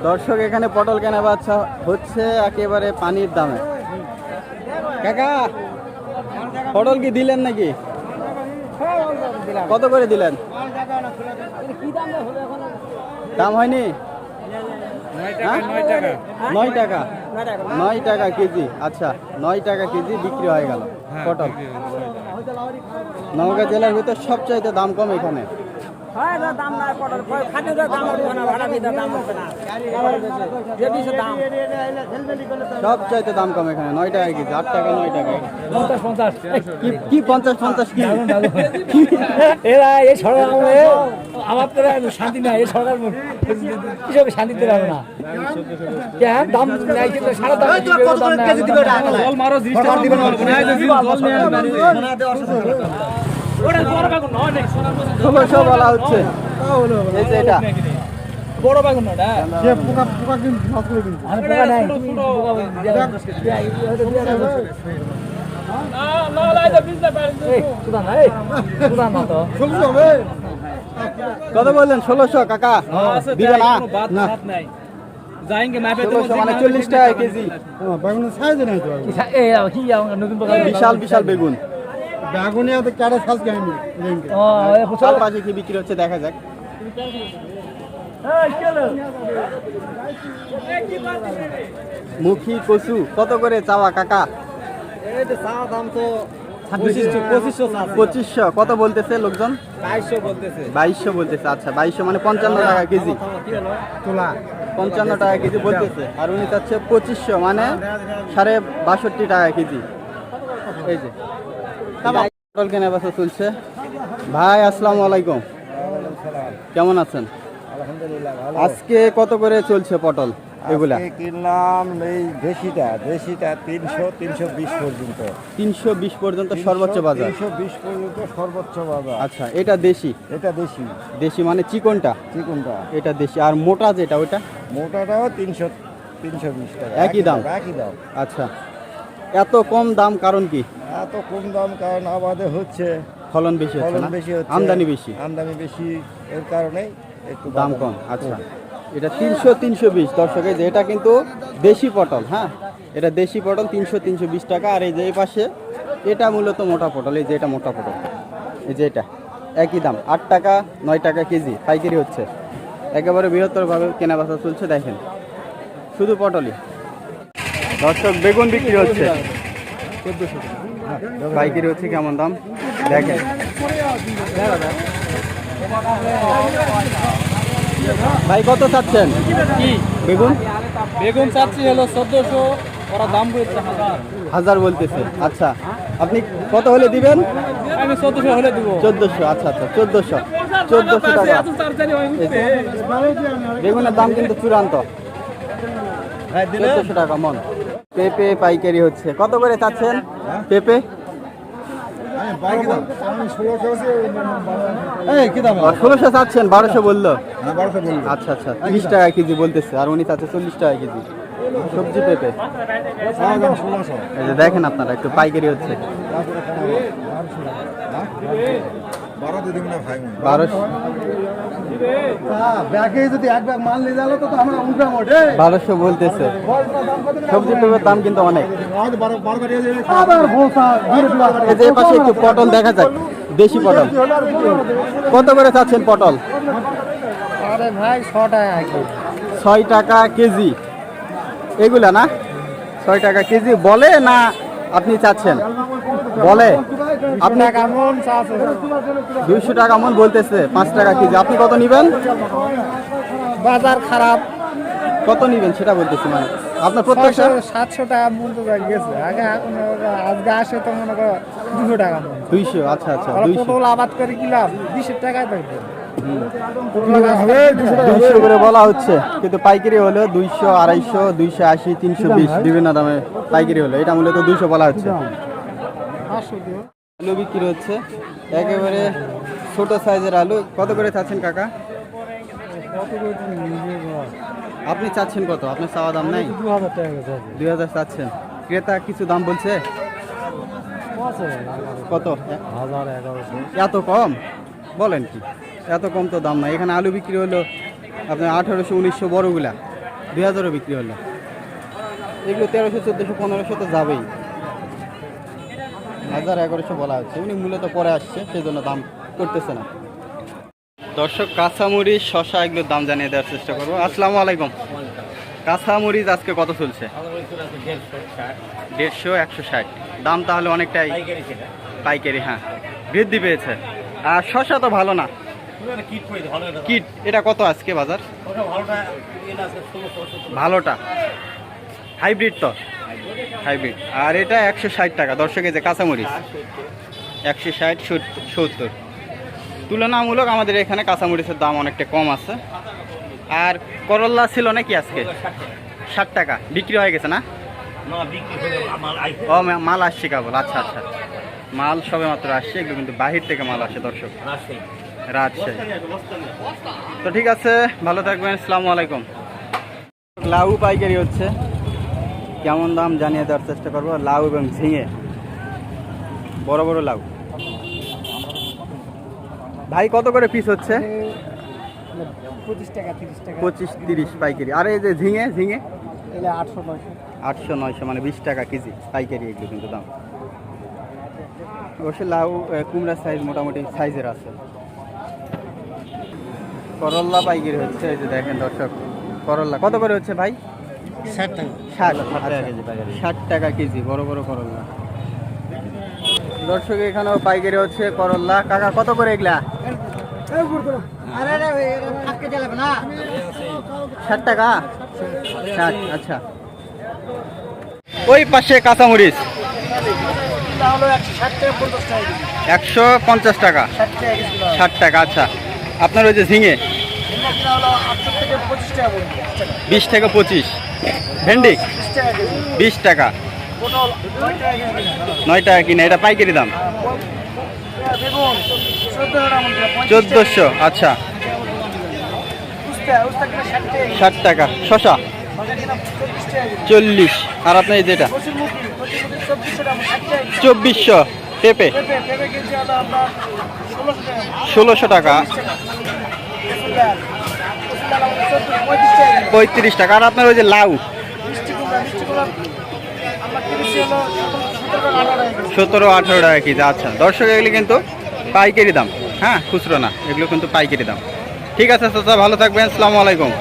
দর্শক এখানে পটল কেনা বাচ্চা হচ্ছে একেবারে পানির দামে। কাকা পটল কি দিলেন নাকি? কত করে দিলেন? দাম হয়নি? 9 টাকা 9 টাকা কেজি। আচ্ছা 9 টাকা কেজি বিক্রি হয়ে গেল পটল। নওগাঁ জেলার ভিতর সবচাইতে দাম কম এখানে। সবচাইতে দাম কম এখানে 9 টাকা কেজি। 8 টাকা 9 টাকা। 50 কি 50 কি এরা এই সরকার আমার তো শান্তি নাই। এই সরকার কিসবে শান্তিতে রাখবে না। দাম সারা দাম ষোলোশো বলা হচ্ছে। এই যে এটা বড় বাগুন না কত বললেন? 1600 কাকা দিবে না? মানে 40 টাকা কেজি। বিশাল বিশাল বেগুন। চার পাশে কি বিক্রি হচ্ছে দেখা যাক। মুখী কচু কত করে চাওয়া কাকা? 2500। কত বলতেছে লোকজন? 2200 বলতেছে। আচ্ছা 2200 মানে 55 টাকা কেজি। 55 টাকা কেজি বলতেছে। আর উনি চাচ্ছে 2500 মানে 62.5 টাকা কেজি। এই যে পটল কেনা বেচা চলছে। ভাই আসসালামু আলাইকুম, কেমন আছেন? আজকে কত করে চলছে পটল এগুলা? কিনলাম এই দেশিটা 300-320 পর্যন্ত। 320 পর্যন্ত সর্বোচ্চ বাজার। 320 পর্যন্ত সর্বোচ্চ বাজার। আচ্ছা এটা দেশি? এটা দেশি। দেশি মানে চিকনটা? চিকনটা এটা দেশি। আর মোটা যেটা ওইটা? মোটাটাও 320 টাকা। একই দাম? একই দাম। আচ্ছা এত কম দাম কারণ কি? এত কম দাম কারণ আমাদের হচ্ছে ফলন বেশি হচ্ছে না? আমদানি বেশি? আমদানি বেশি, এর কারণেই একটু দাম কম। আচ্ছা এটা 300-320 দর্শক। এই যে এটা কিন্তু দেশি পটল। হ্যাঁ এটা দেশি পটল 300-320 টাকা। আর এই যে এই পাশে এটা মূলত মোটা পটল। এই যে এটা মোটা পটল। এই যে এটা একই দাম 8 টাকা 9 টাকা কেজি পাইকারি হচ্ছে। একেবারে বৃহত্তরভাবে কেনা বেচা চলছে। দেখেন শুধু পটলই। দর্শক বেগুন বিক্রি হচ্ছে 1400 পাইকারি হচ্ছে। কেমন দাম দেখেন। ভাই কত চাচ্ছেন কি বেগুন? বেগুন চাচ্ছি হলো 1400, ওরা দাম বলছে 1000 বলতেছে। আচ্ছা আপনি কত হলে দিবেন? আমি 1400 হলে দিব। 1400। আচ্ছা আচ্ছা 1400 টাকা। বেগুনের দাম কিন্তু চূড়ান্ত 1400 টাকা মন। পেঁপে পাইকারি হচ্ছে। কত করে চাচ্ছেন পেঁপে? 1600 চাচ্ছেন, 1200 বললো। আচ্ছা আচ্ছা 30 টাকা কেজি বলতেছে। আর উনি চাচ্ছে 40 টাকা কেজি সবজি পেঁপে। এই যে দেখেন আপনারা একটু পাইকারি হচ্ছে 1200 বলতেছে। সবজি পেঁপের দাম কিন্তু অনেক। এই যে পাশে একটু পটল দেখা যাক, দেশি পটল কত করে চাচ্ছেন পটল? আরে ভাই 6 টাকা 6 টাকা কেজি এগুলা না? 6 টাকা কেজি বলে না আপনি চাচ্ছেন? বলে আপনি 200 টাকা মন বলতেছে, 5 টাকা কেজি। আপনি কত নিবেন? বাজার খারাপ, কত নিবেন সেটা বলতেছি। মানে আপনার প্রত্যেকটা 700 টাকা মন তো গেছে আগে। আজকে আসে তো মনে করো 200 টাকা মন। 200। আচ্ছা আচ্ছা 200 পটল আবাদ করে কিলাম 20 টাকায় থাকবে। 200 করে বলা হচ্ছে কিন্তু পাইকারি হলো 200, 250, 280, 320 বিভিন্ন দামে পাইকারি হলো। এটা মূলত 200 বলা হচ্ছে। আলু বিক্রি হচ্ছে একেবারে ছোট সাইজের আলু। কত করে চাচ্ছেন কাকা? আপনি চাচ্ছেন কত? আপনার চাওয়া দাম নাই? 2000 চাচ্ছেন। ক্রেতা কিছু দাম বলছে? কত? 1000-1100। এত কম বলেন কি? এত কম তো দাম না। এখানে আলু বিক্রি হলো আপনার 1800-1900 বড়গুলা। 2000-ও বিক্রি হলো। এগুলো 1300, 1400, 1500 তো যাবেই। 1000, 1100 বলা হচ্ছে। উনি মূলত পরে আসছে, সেই জন্য দাম করতেছে না। দর্শক, কাঁচামরিচ, শশা এগুলোর দাম জানিয়ে দেওয়ার চেষ্টা করবো। আসসালামু আলাইকুম। কাঁচামরিচ আজকে কত চলছে? 150, 160। দাম তাহলে অনেকটাই পাইকারি, হ্যাঁ, বৃদ্ধি পেয়েছে। আর শশা তো ভালো না, কিট। এটা কত আজকে বাজার? ভালোটা হাইব্রিড তো, হাইব্রিড। আর এটা 160 টাকা। দর্শক, এই যে কাঁচামরিচ 160, 70। তুলনামূলক আমাদের এখানে কাঁচামরিচের দাম অনেকটা কম আছে। আর করল্লা ছিল নাকি আজকে? 60 টাকা বিক্রি হয়ে গেছে না? ও, মাল আসছে কেবল। আচ্ছা আচ্ছা, মাল সবে মাত্র আসছে। এগুলো কিন্তু বাহির থেকে মাল আসে দর্শক, রাজশাহী। তো ঠিক আছে, ভালো থাকবেন, আসসালামু আলাইকুম। লাউ পাইকারি হচ্ছে, কেমন দাম জানিয়ে দেওয়ার চেষ্টা করবো। লাউ এবং ঝিঙে, বড় বড় লাউ। ভাই কত করে পিস হচ্ছে? 25 টাকা, 30 টাকা, 25, 30 পাইকারি। আর এই যে ঝিঙে, ঝিঙে 800, 900। 800, 900, মানে 20 টাকা কেজি পাইকারি এগুলো কিন্তু দাম। অবশ্যই লাউ কুমড়ার সাইজ মোটামুটি সাইজের আছে। করল্লা পাইকারি হচ্ছে, এই যে দেখেন দর্শক, করল্লা কত করে হচ্ছে ভাই? 60 টাকা। 60 টাকা কেজি, বড় বড় করল্লা। দর্শক, এখানেও পাইকারি হচ্ছে করল্লা। কাকা কত করে এগুলা? 60 টাকা, 60। আচ্ছা, ওই পাশে কাঁচামরিচ 150 টাকা, 60 টাকা। আচ্ছা, আপনার ওই যে ঝিঙে 20 থেকে 25। ভেন্ডি 20 টাকা, 9 টাকা কিনা। এটা পাইকারি দাম 1400। আচ্ছা, 60 টাকা। শশা 40। আর আপনার এই যেটা 2400। পেঁপে 1600 টাকা, 35 টাকা। আর আপনার ওই যে লাউ 17-18 টাকা কেজি। আচ্ছা দর্শক, এগুলি কিন্তু পাইকারি দাম, হ্যাঁ, খুচরো না, এগুলো কিন্তু পাইকারি দাম। ঠিক আছে চাচা, ভালো থাকবেন, আসসালামু আলাইকুম।